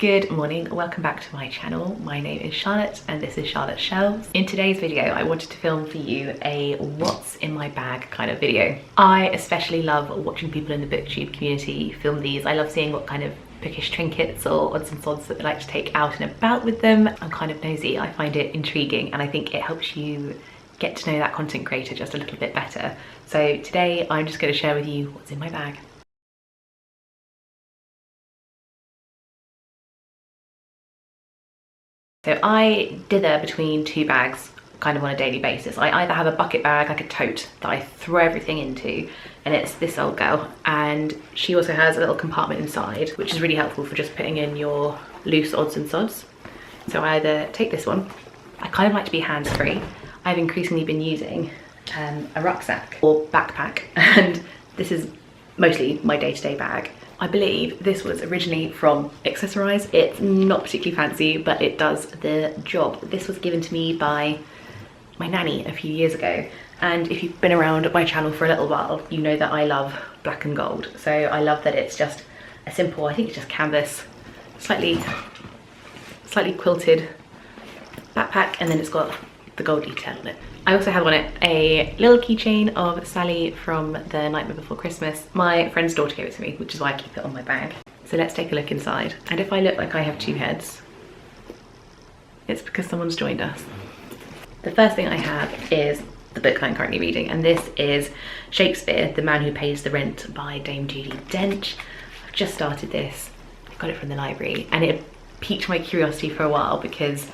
Good morning, welcome back to my channel. My name is Charlotte and this is Charlotteshelves. In today's video, I wanted to film for you a what's in my bag kind of video. I especially love watching people in the booktube community film these. I love seeing what kind of bookish trinkets or odds and sods that they like to take out and about with them. I'm kind of nosy, I find it intriguing, and I think it helps you get to know that content creator just a little bit better. So today I'm just going to share with you what's in my bag. So I dither between two bags kind of on a daily basis. I either have a bucket bag, like a tote, that I throw everything into, and it's this old girl, and she also has a little compartment inside, which is really helpful for just putting in your loose odds and sods. So I either take this one. I kind of like to be hands-free. I've increasingly been using a rucksack or backpack, and this is mostly my day-to-day bag. I believe this was originally from Accessorize. It's not particularly fancy, but it does the job. This was given to me by my nanny a few years ago. And if you've been around my channel for a little while, you know that I love black and gold. So I love that it's just a simple, I think it's just canvas, slightly quilted backpack, and then it's got the gold detail on it. I also have on it a little keychain of Sally from The Nightmare Before Christmas. My friend's daughter gave it to me, which is why I keep it on my bag. So let's take a look inside. And if I look like I have two heads, it's because someone's joined us. The first thing I have is the book I'm currently reading, and this is Shakespeare, The Man Who Pays the Rent by Dame Judi Dench. I've just started this. I got it from the library, and it piqued my curiosity for a while because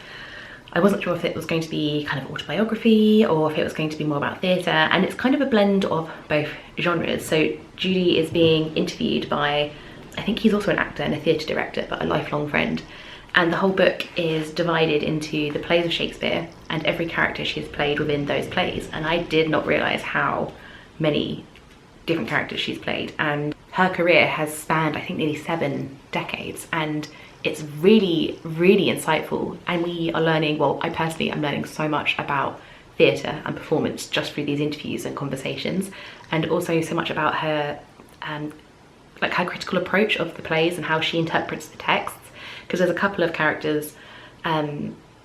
I wasn't sure if it was going to be kind of autobiography or if it was going to be more about theatre, and it's kind of a blend of both genres. So Judy is being interviewed by, I think he's also an actor and a theatre director, but a lifelong friend. And the whole book is divided into the plays of Shakespeare and every character she has played within those plays. And I did not realise how many different characters she's played. And her career has spanned, I think, nearly 7 decades. And it's really, really insightful, and we are learning, well, I personally am learning so much about theatre and performance just through these interviews and conversations, and also so much about her like her critical approach of the plays and how she interprets the texts, because there's a couple of characters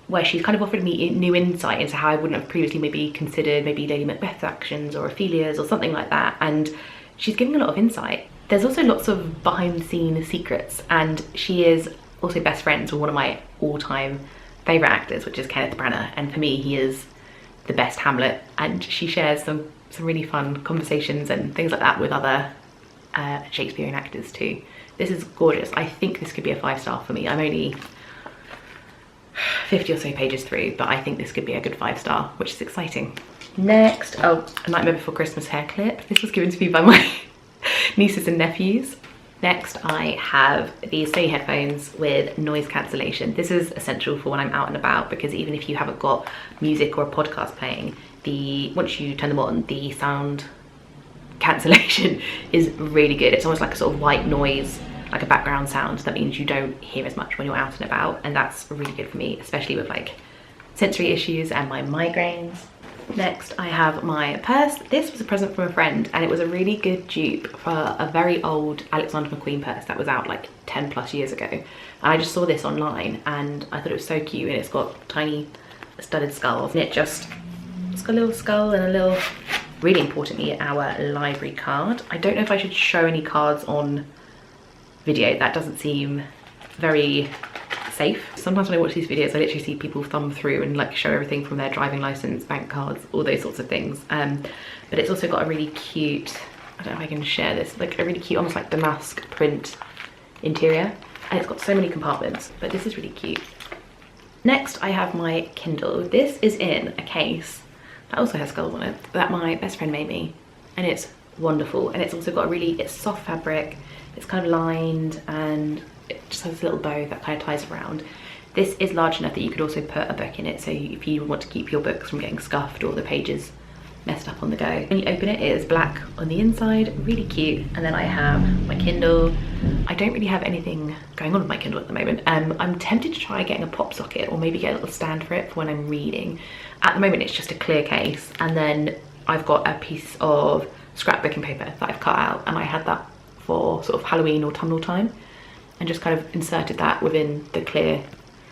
where she's kind of offered me new insight into how I wouldn't have previously maybe considered maybe Lady Macbeth's actions or Ophelia's or something like that, and she's giving a lot of insight. There's also lots of behind the scenes secrets, and she is also best friends with one of my all-time favourite actors, which is Kenneth Branagh, and for me he is the best Hamlet, and she shares some really fun conversations and things like that with other Shakespearean actors too. This is gorgeous. I think this could be a 5-star for me. I'm only 50 or so pages through, but I think this could be a good 5-star, which is exciting. Next, A Nightmare Before Christmas hair clip. This was given to me by my nieces and nephews. Next, I have these Sony headphones with noise cancellation. This is essential for when I'm out and about, because even if you haven't got music or a podcast playing, once you turn them on, the sound cancellation is really good. It's almost like a sort of white noise, like a background sound. That means you don't hear as much when you're out and about, and that's really good for me, especially with like sensory issues and my migraines. Next, I have my purse. This was a present from a friend, and it was a really good dupe for a very old Alexander McQueen purse that was out like 10+ years ago. And I just saw this online and I thought it was so cute, and it's got tiny studded skulls, and it's got a little skull and a little, really importantly, our library card. I don't know if I should show any cards on video. That doesn't seem very safe. Sometimes when I watch these videos, I literally see people thumb through and like show everything from their driving license, bank cards, all those sorts of things. But it's also got a really cute, I don't know if I can share this, like a really cute, almost like damask print interior. And it's got so many compartments, but this is really cute. Next, I have my Kindle. This is in a case that also has skulls on it that my best friend made me, and it's wonderful. And it's also got it's soft fabric, it's kind of lined, and it just has a little bow that kind of ties around. This is large enough that you could also put a book in it, so if you want to keep your books from getting scuffed or the pages messed up on the go. When you open it, it is black on the inside, really cute. And then I have my Kindle. I don't really have anything going on with my Kindle at the moment. I'm tempted to try getting a pop socket, or maybe get a little stand for it for when I'm reading. At the moment it's just a clear case, and then I've got a piece of scrapbooking paper that I've cut out, and I had that for sort of Halloween autumnal time. and just kind of inserted that within the clear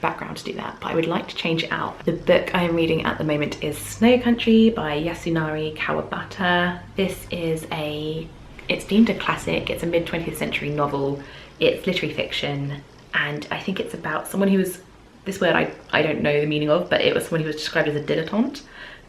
background to do that, but I would like to change it out. The book I am reading at the moment is Snow Country by Yasunari Kawabata. This is it's deemed a classic. It's a mid 20th century novel. It's literary fiction, and I think it's about someone who was, this word I don't know the meaning of, but it was someone who was described as a dilettante.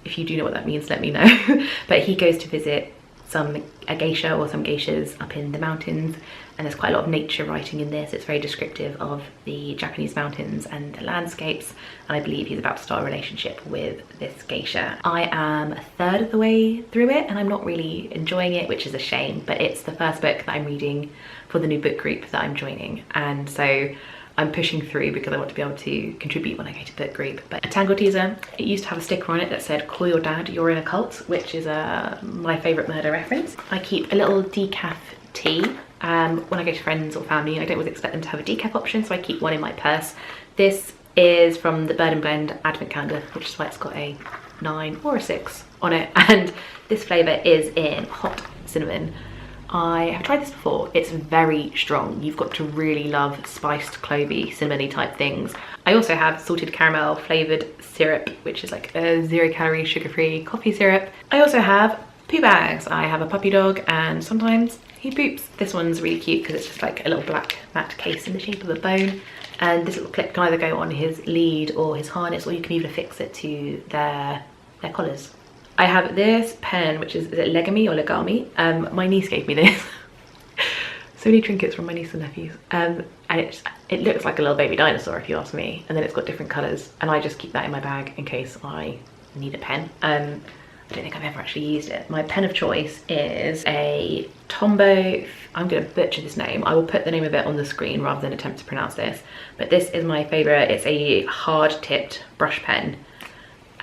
If you do know what that means, let me know. But he goes to visit a geisha or some geishas up in the mountains, and there's quite a lot of nature writing in this. It's very descriptive of the Japanese mountains and the landscapes, and I believe he's about to start a relationship with this geisha. I am a third of the way through it and I'm not really enjoying it, which is a shame, but it's the first book that I'm reading for the new book group that I'm joining, and so I'm pushing through because I want to be able to contribute when I go to book group. But a Tangle teaser, it used to have a sticker on it that said "Call your dad, you're in a cult," which is my favourite murder reference. I keep a little decaf tea. When I go to friends or family, I don't always expect them to have a decaf option, so I keep one in my purse. This is from the Bird and Blend Advent Calendar, which is why it's got a 9 or a 6 on it, and this flavour is in hot cinnamon. I have tried this before. It's very strong. You've got to really love spiced, clovey, cinnamony type things. I also have salted caramel flavoured syrup, which is like a 0-calorie, sugar-free coffee syrup. I also have poo bags. I have a puppy dog and sometimes he poops. This one's really cute because it's just like a little black matte case in the shape of a bone. And this little clip can either go on his lead or his harness, or you can even affix it to their collars. I have this pen, which is it Legami or Legami? My niece gave me this. So many trinkets from my niece and nephews. And it looks like a little baby dinosaur if you ask me. And then it's got different colours. And I just keep that in my bag in case I need a pen. I don't think I've ever actually used it. My pen of choice is a Tombow, I'm gonna butcher this name. I will put the name of it on the screen rather than attempt to pronounce this. But this is my favourite. It's a hard tipped brush pen.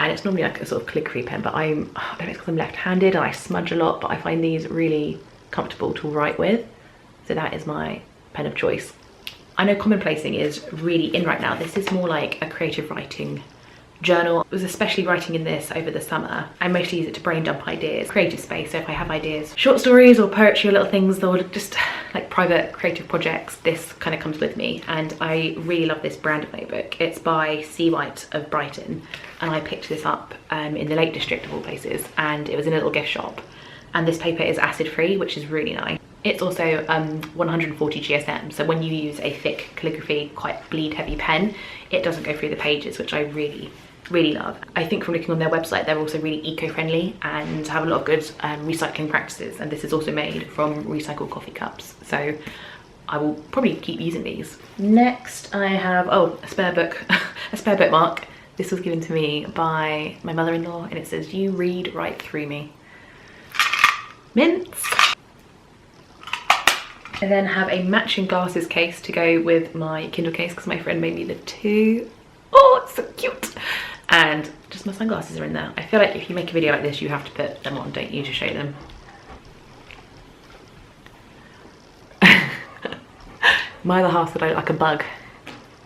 And it's normally like a sort of calligraphy pen, but I don't know if it's because I'm left-handed and I smudge a lot, but I find these really comfortable to write with. So that is my pen of choice. I know commonplacing is really in right now. This is more like a creative writing journal. I was especially writing in this over the summer. I mostly use it to brain dump ideas, creative space. So if I have ideas, short stories or poetry or little things, or just like private creative projects, this kind of comes with me. And I really love this brand of notebook. It's by C. White of Brighton. And I picked this up in the Lake District of all places, and it was in a little gift shop. And this paper is acid free, which is really nice. It's also 140 GSM, so when you use a thick calligraphy, quite bleed heavy pen, it doesn't go through the pages, which I really love. I think from looking on their website, they're also really eco-friendly and have a lot of good recycling practices, and this is also made from recycled coffee cups, so I will probably keep using these. Next I have, a spare book, a spare bookmark. This was given to me by my mother-in-law, and it says, "You read right through me." Mints. I then have a matching glasses case to go with my Kindle case because my friend made me the two. Oh, it's so cute. And just my sunglasses are in there. I feel like if you make a video like this, you have to put them on, don't you, to show them. My other half said I look like a bug,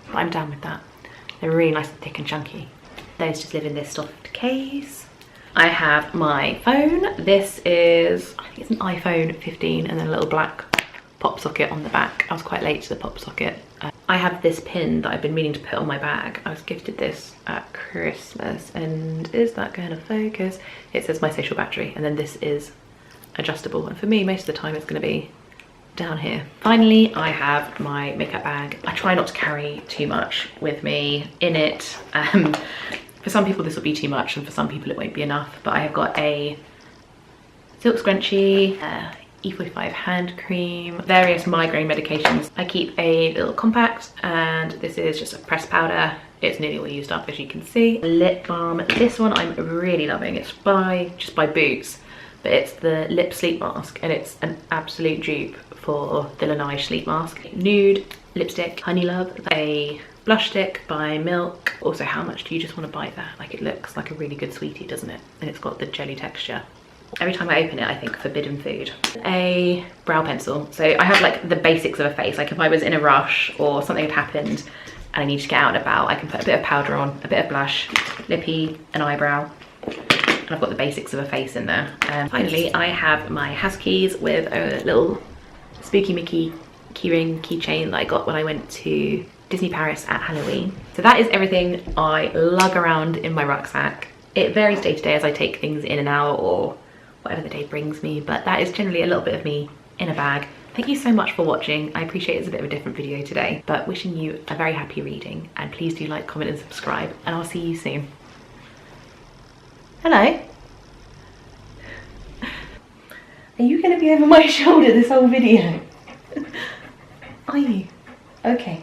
but I'm down with that. They're really nice and thick and chunky. Those just live in this soft case. I have my phone. This is, I think it's an iPhone 15 and then a little black pop socket on the back. I was quite late to the pop socket. I have this pin that I've been meaning to put on my bag. I was gifted this at Christmas, and is that going to focus? It says my social battery, and then this is adjustable. And for me, most of the time it's going to be down here. Finally, I have my makeup bag. I try not to carry too much with me in it. For some people this will be too much, and for some people it won't be enough, but I have got a silk scrunchie, E45 hand cream, various migraine medications. I keep a little compact, and this is just a pressed powder. It's nearly all used up, as you can see. Lip balm. This one I'm really loving. It's just by Boots, but it's the lip sleep mask, and it's an absolute dupe for the Laneige sleep mask. Nude lipstick, Honey Love, a blush stick by Milk. Also, how much do you just want to bite that? Like, it looks like a really good sweetie, doesn't it? And it's got the jelly texture. Every time I open it, I think forbidden food. A brow pencil. So I have like the basics of a face. Like if I was in a rush or something had happened and I need to get out and about, I can put a bit of powder on, a bit of blush, lippy, an eyebrow, and I've got the basics of a face in there. Finally, I have my house keys with a little spooky Mickey keyring, keychain that I got when I went to Disney Paris at Halloween. So that is everything I lug around in my rucksack. It varies day to day as I take things in and out or whatever the day brings me, but that is generally a little bit of me in a bag. Thank you so much for watching. I appreciate it's a bit of a different video today, but wishing you a very happy reading, and please do like, comment and subscribe, and I'll see you soon. Hello. Are you going to be over my shoulder this whole video? Are you? Okay.